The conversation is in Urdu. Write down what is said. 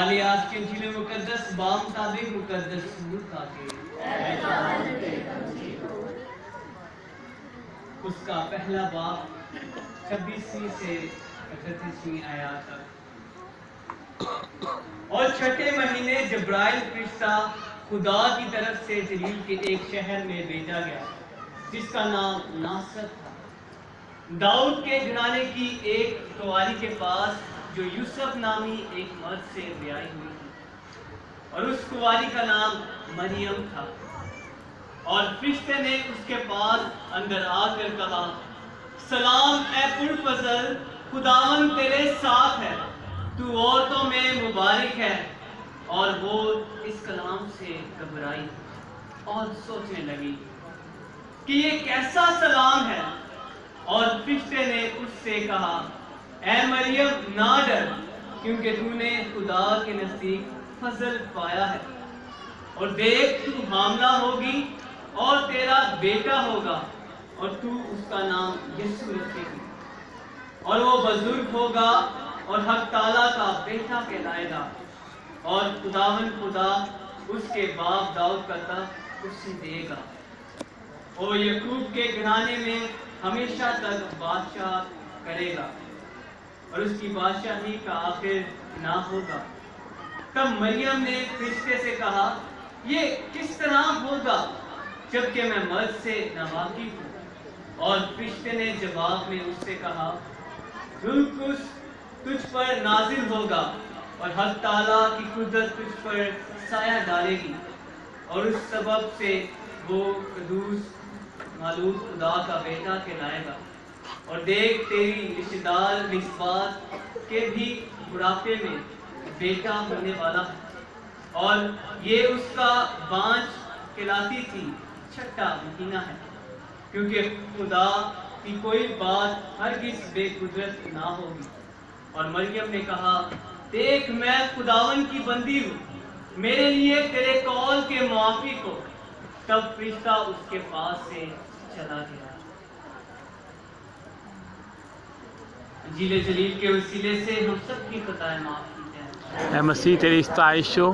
آج کے انجیل مقدس مطابق مقدس لوکا کے اس کا پہلا باب 26 سے 38 آیات تک۔ اور چھٹے مہینے جبرائیل فرشتہ خدا کی طرف سے جلیل کے ایک شہر میں بھیجا گیا جس کا نام ناصرت تھا، داؤد کے گھرانے کی ایک کنواری کے پاس جو یوسف نامی ایک مرد سے بیائی ہوئی تھی، اور اس کنواری کا نام مریم تھا۔ اور فرشتے نے اس کے پاس اندر آ کر کہا، سلام اے پرفضل، خداوند تیرے ساتھ ہے، تو عورتوں میں مبارک ہے۔ اور وہ اس کلام سے گھبرائی اور سوچنے لگی کہ یہ کیسا سلام ہے۔ اور فرشتے نے اس سے کہا، اے مریم نہ ڈر، کیونکہ تو نے خدا کے نزدیک فضل پایا ہے، اور دیکھ تو حاملہ ہوگی اور تیرا بیٹا ہوگا، اور تو اس کا نام یسوع رکھے گی، اور وہ بزرگ ہوگا اور حق تعالیٰ کا بیٹا کہلائے گا، اور خداوند خدا اس کے باپ داؤد کا تخت اسے دے گا، اور یعقوب کے گھرانے میں ہمیشہ تک بادشاہ کرے گا، اور اس کی بادشاہی کا آخر نہ ہوگا۔ تب مریم نے فرشتے سے کہا، یہ کس طرح ہوگا جبکہ میں مرد سے ناواقف ہوں؟ اور فرشتے نے جواب میں اس سے کہا، روح القدس تجھ پر نازل ہوگا، اور حق تعالیٰ کی قدرت تجھ پر سایہ ڈالے گی، اور اس سبب سے وہ قدوس معلوم خدا کا بیٹا کہلائے گا۔ اور دیکھ تیری رشتہ دار الزبیت کے بھی بڑھاپے میں بیٹا ہونے والا ہے، اور یہ اس کا بانجھ کہلاتی تھی، چھٹا مہینہ ہے، کیونکہ خدا کی کوئی بات ہرگز بے قدرت نہ ہوگی۔ اور مریم نے کہا، دیکھ میں خداوند کی بندی ہوں، میرے لیے تیرے قول کے موافق ہو۔ تب فرشتہ اس کے پاس سے چلا گیا۔ انجیل جلیل کے وسیلے سے ہم سب کی خطائیں معاف کی جائیں۔ اے مسیح تیری ستائش ہو۔